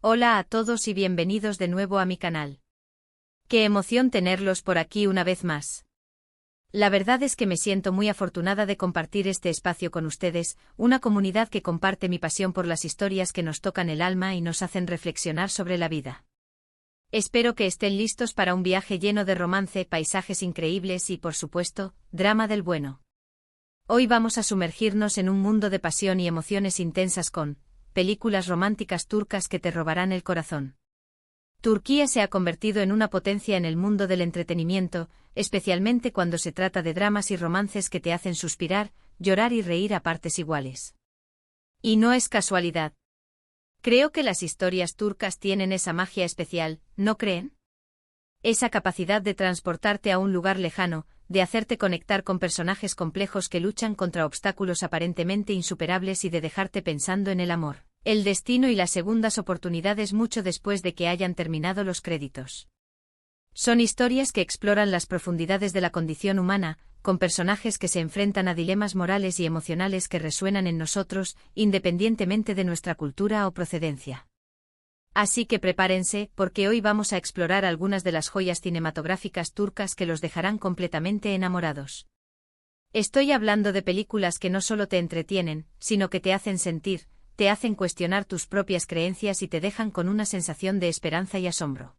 Hola a todos y bienvenidos de nuevo a mi canal. Qué emoción tenerlos por aquí una vez más. La verdad es que me siento muy afortunada de compartir este espacio con ustedes, una comunidad que comparte mi pasión por las historias que nos tocan el alma y nos hacen reflexionar sobre la vida. Espero que estén listos para un viaje lleno de romance, paisajes increíbles y, por supuesto, drama del bueno. Hoy vamos a sumergirnos en un mundo de pasión y emociones intensas con películas románticas turcas que te robarán el corazón. Turquía se ha convertido en una potencia en el mundo del entretenimiento, especialmente cuando se trata de dramas y romances que te hacen suspirar, llorar y reír a partes iguales. Y no es casualidad. Creo que las historias turcas tienen esa magia especial, ¿no creen? Esa capacidad de transportarte a un lugar lejano, de hacerte conectar con personajes complejos que luchan contra obstáculos aparentemente insuperables y de dejarte pensando en el amor, el destino y las segundas oportunidades mucho después de que hayan terminado los créditos. Son historias que exploran las profundidades de la condición humana, con personajes que se enfrentan a dilemas morales y emocionales que resuenan en nosotros, independientemente de nuestra cultura o procedencia. Así que prepárense, porque hoy vamos a explorar algunas de las joyas cinematográficas turcas que los dejarán completamente enamorados. Estoy hablando de películas que no solo te entretienen, sino que te hacen sentir, te hacen cuestionar tus propias creencias y te dejan con una sensación de esperanza y asombro.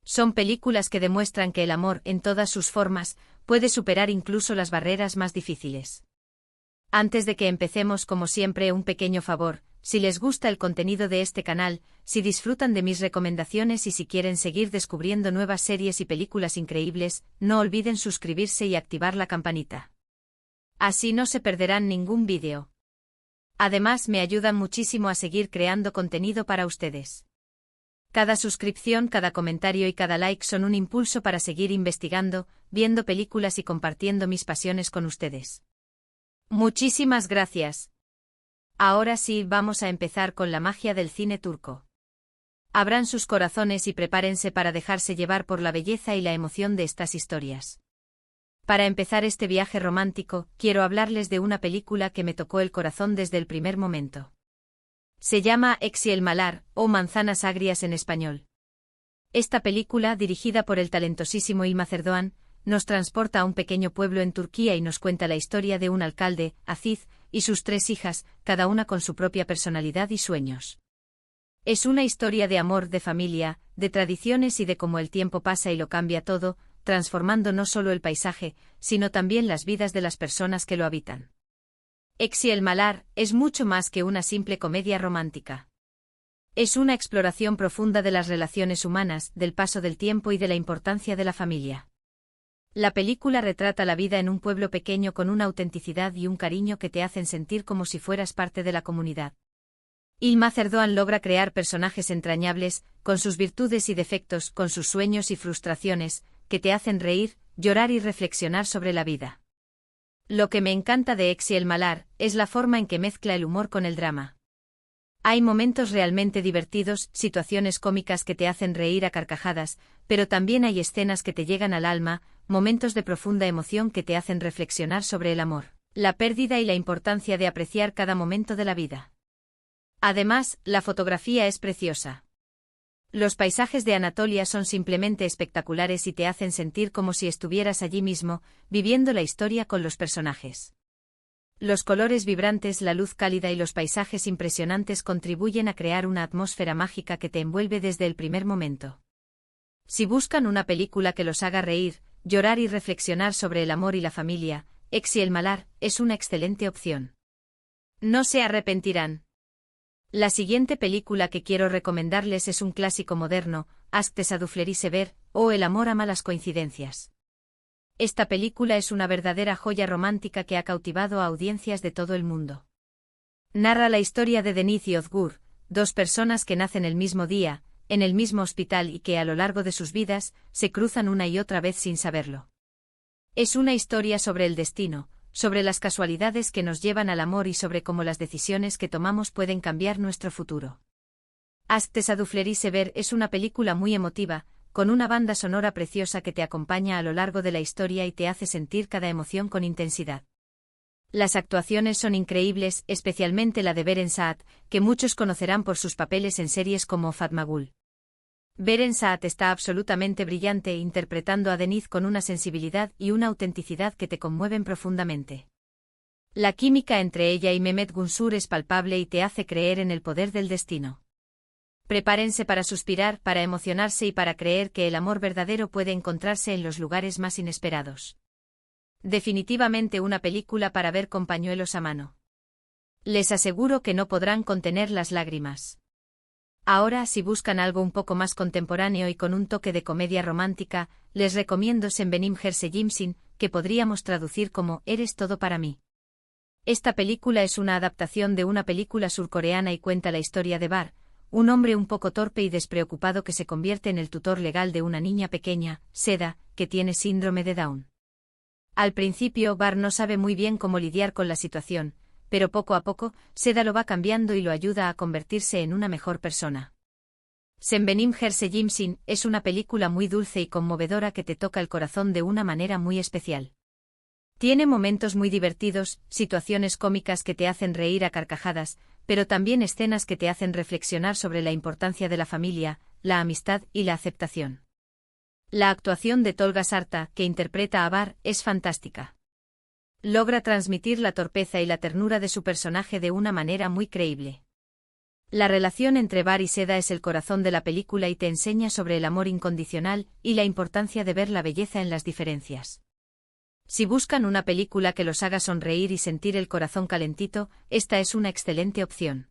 Son películas que demuestran que el amor, en todas sus formas, puede superar incluso las barreras más difíciles. Antes de que empecemos, como siempre, un pequeño favor. Si les gusta el contenido de este canal, si disfrutan de mis recomendaciones y si quieren seguir descubriendo nuevas series y películas increíbles, no olviden suscribirse y activar la campanita. Así no se perderán ningún vídeo. Además, me ayudan muchísimo a seguir creando contenido para ustedes. Cada suscripción, cada comentario y cada like son un impulso para seguir investigando, viendo películas y compartiendo mis pasiones con ustedes. Muchísimas gracias. Ahora sí, vamos a empezar con la magia del cine turco. Abran sus corazones y prepárense para dejarse llevar por la belleza y la emoción de estas historias. Para empezar este viaje romántico, quiero hablarles de una película que me tocó el corazón desde el primer momento. Se llama Eksi el Malar, o Manzanas Agrias en español. Esta película, dirigida por el talentosísimo Yilmaz Erdoğan, nos transporta a un pequeño pueblo en Turquía y nos cuenta la historia de un alcalde, Aziz, y sus 3 hijas, cada una con su propia personalidad y sueños. Es una historia de amor, de familia, de tradiciones y de cómo el tiempo pasa y lo cambia todo, transformando no solo el paisaje, sino también las vidas de las personas que lo habitan. Eksi el Malar es mucho más que una simple comedia romántica. Es una exploración profunda de las relaciones humanas, del paso del tiempo y de la importancia de la familia. La película retrata la vida en un pueblo pequeño con una autenticidad y un cariño que te hacen sentir como si fueras parte de la comunidad. Yilmaz Erdoğan logra crear personajes entrañables, con sus virtudes y defectos, con sus sueños y frustraciones, que te hacen reír, llorar y reflexionar sobre la vida. Lo que me encanta de Eksi el Malar es la forma en que mezcla el humor con el drama. Hay momentos realmente divertidos, situaciones cómicas que te hacen reír a carcajadas, pero también hay escenas que te llegan al alma, momentos de profunda emoción que te hacen reflexionar sobre el amor, la pérdida y la importancia de apreciar cada momento de la vida. Además, la fotografía es preciosa. Los paisajes de Anatolia son simplemente espectaculares y te hacen sentir como si estuvieras allí mismo, viviendo la historia con los personajes. Los colores vibrantes, la luz cálida y los paisajes impresionantes contribuyen a crear una atmósfera mágica que te envuelve desde el primer momento. Si buscan una película que los haga reír, llorar y reflexionar sobre el amor y la familia, Eksi el Malar es una excelente opción. No se arrepentirán. La siguiente película que quiero recomendarles es un clásico moderno, Aşk Tesadüfleri Sever, o El amor ama las coincidencias. Esta película es una verdadera joya romántica que ha cautivado a audiencias de todo el mundo. Narra la historia de Deniz y Özgür, 2 personas que nacen el mismo día, en el mismo hospital y que a lo largo de sus vidas, se cruzan una y otra vez sin saberlo. Es una historia sobre el destino, sobre las casualidades que nos llevan al amor y sobre cómo las decisiones que tomamos pueden cambiar nuestro futuro. Aşk Tesadüfleri Sever es una película muy emotiva, con una banda sonora preciosa que te acompaña a lo largo de la historia y te hace sentir cada emoción con intensidad. Las actuaciones son increíbles, especialmente la de Beren Saat, que muchos conocerán por sus papeles en series como Fatma Gul. Beren Saat está absolutamente brillante interpretando a Denith con una sensibilidad y una autenticidad que te conmueven profundamente. La química entre ella y Mehmet Günsur es palpable y te hace creer en el poder del destino. Prepárense para suspirar, para emocionarse y para creer que el amor verdadero puede encontrarse en los lugares más inesperados. Definitivamente una película para ver con pañuelos a mano. Les aseguro que no podrán contener las lágrimas. Ahora, si buscan algo un poco más contemporáneo y con un toque de comedia romántica, les recomiendo Sen Benim Herse que podríamos traducir como Eres todo para mí. Esta película es una adaptación de una película surcoreana y cuenta la historia de Bar, un hombre un poco torpe y despreocupado que se convierte en el tutor legal de una niña pequeña, Seda, que tiene síndrome de Down. Al principio, Bar no sabe muy bien cómo lidiar con la situación, pero poco a poco, Seda lo va cambiando y lo ayuda a convertirse en una mejor persona. Sen Benim Herse es una película muy dulce y conmovedora que te toca el corazón de una manera muy especial. Tiene momentos muy divertidos, situaciones cómicas que te hacen reír a carcajadas, pero también escenas que te hacen reflexionar sobre la importancia de la familia, la amistad y la aceptación. La actuación de Tolga Sarta, que interpreta a Bar, es fantástica. Logra transmitir la torpeza y la ternura de su personaje de una manera muy creíble. La relación entre Bar y Seda es el corazón de la película y te enseña sobre el amor incondicional y la importancia de ver la belleza en las diferencias. Si buscan una película que los haga sonreír y sentir el corazón calentito, esta es una excelente opción.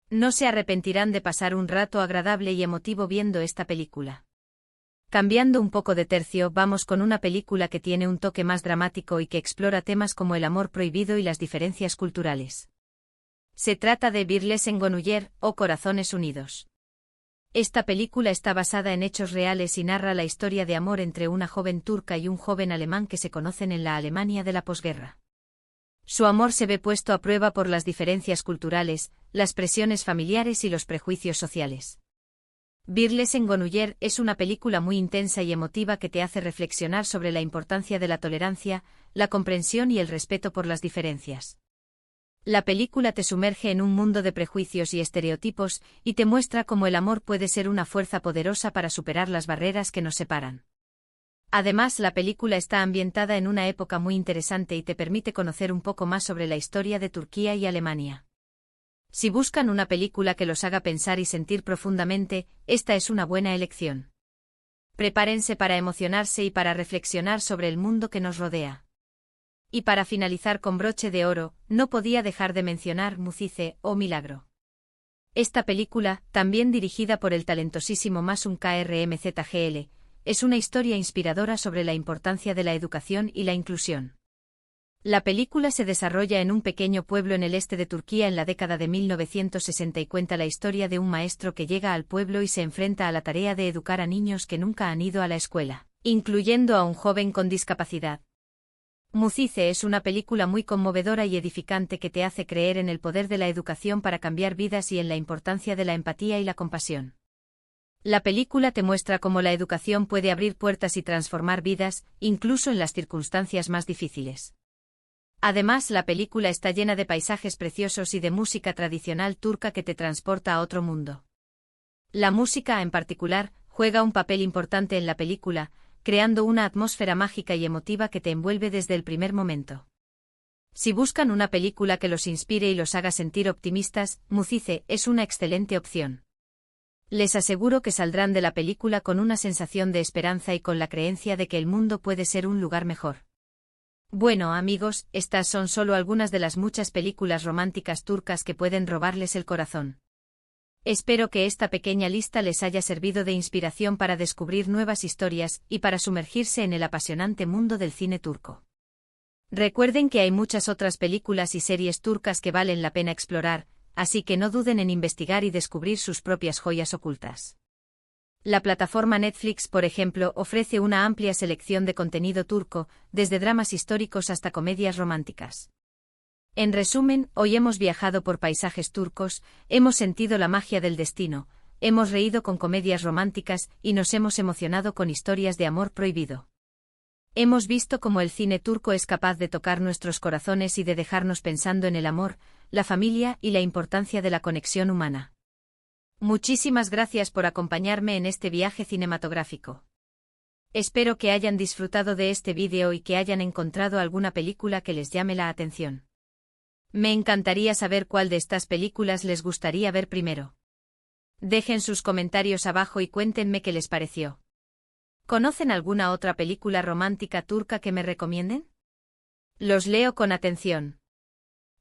No se arrepentirán de pasar un rato agradable y emotivo viendo esta película. Cambiando un poco de tercio, vamos con una película que tiene un toque más dramático y que explora temas como el amor prohibido y las diferencias culturales. Se trata de Birleşen Gönüller, o Corazones Unidos. Esta película está basada en hechos reales y narra la historia de amor entre una joven turca y un joven alemán que se conocen en la Alemania de la posguerra. Su amor se ve puesto a prueba por las diferencias culturales, las presiones familiares y los prejuicios sociales. Birleşen Gönüller es una película muy intensa y emotiva que te hace reflexionar sobre la importancia de la tolerancia, la comprensión y el respeto por las diferencias. La película te sumerge en un mundo de prejuicios y estereotipos y te muestra cómo el amor puede ser una fuerza poderosa para superar las barreras que nos separan. Además, la película está ambientada en una época muy interesante y te permite conocer un poco más sobre la historia de Turquía y Alemania. Si buscan una película que los haga pensar y sentir profundamente, esta es una buena elección. Prepárense para emocionarse y para reflexionar sobre el mundo que nos rodea. Y para finalizar con broche de oro, no podía dejar de mencionar Mucize, o Milagro. Esta película, también dirigida por el talentosísimo Masum Krmzgl, es una historia inspiradora sobre la importancia de la educación y la inclusión. La película se desarrolla en un pequeño pueblo en el este de Turquía en la década de 1960 y cuenta la historia de un maestro que llega al pueblo y se enfrenta a la tarea de educar a niños que nunca han ido a la escuela, incluyendo a un joven con discapacidad. Mucize es una película muy conmovedora y edificante que te hace creer en el poder de la educación para cambiar vidas y en la importancia de la empatía y la compasión. La película te muestra cómo la educación puede abrir puertas y transformar vidas, incluso en las circunstancias más difíciles. Además, la película está llena de paisajes preciosos y de música tradicional turca que te transporta a otro mundo. La música, en particular, juega un papel importante en la película, creando una atmósfera mágica y emotiva que te envuelve desde el primer momento. Si buscan una película que los inspire y los haga sentir optimistas, Mucize es una excelente opción. Les aseguro que saldrán de la película con una sensación de esperanza y con la creencia de que el mundo puede ser un lugar mejor. Bueno, amigos, estas son solo algunas de las muchas películas románticas turcas que pueden robarles el corazón. Espero que esta pequeña lista les haya servido de inspiración para descubrir nuevas historias y para sumergirse en el apasionante mundo del cine turco. Recuerden que hay muchas otras películas y series turcas que valen la pena explorar, así que no duden en investigar y descubrir sus propias joyas ocultas. La plataforma Netflix, por ejemplo, ofrece una amplia selección de contenido turco, desde dramas históricos hasta comedias románticas. En resumen, hoy hemos viajado por paisajes turcos, hemos sentido la magia del destino, hemos reído con comedias románticas y nos hemos emocionado con historias de amor prohibido. Hemos visto cómo el cine turco es capaz de tocar nuestros corazones y de dejarnos pensando en el amor, la familia y la importancia de la conexión humana. Muchísimas gracias por acompañarme en este viaje cinematográfico. Espero que hayan disfrutado de este vídeo y que hayan encontrado alguna película que les llame la atención. Me encantaría saber cuál de estas películas les gustaría ver primero. Dejen sus comentarios abajo y cuéntenme qué les pareció. ¿Conocen alguna otra película romántica turca que me recomienden? Los leo con atención.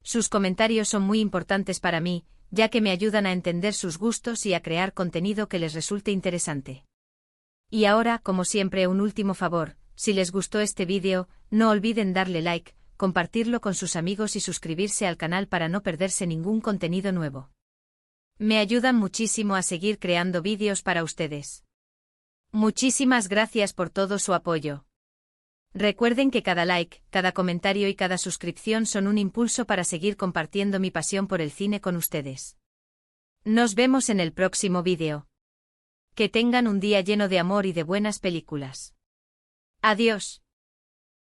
Sus comentarios son muy importantes para mí, ya que me ayudan a entender sus gustos y a crear contenido que les resulte interesante. Y ahora, como siempre, un último favor: si les gustó este vídeo, no olviden darle like, compartirlo con sus amigos y suscribirse al canal para no perderse ningún contenido nuevo. Me ayudan muchísimo a seguir creando vídeos para ustedes. Muchísimas gracias por todo su apoyo. Recuerden que cada like, cada comentario y cada suscripción son un impulso para seguir compartiendo mi pasión por el cine con ustedes. Nos vemos en el próximo vídeo. Que tengan un día lleno de amor y de buenas películas. Adiós.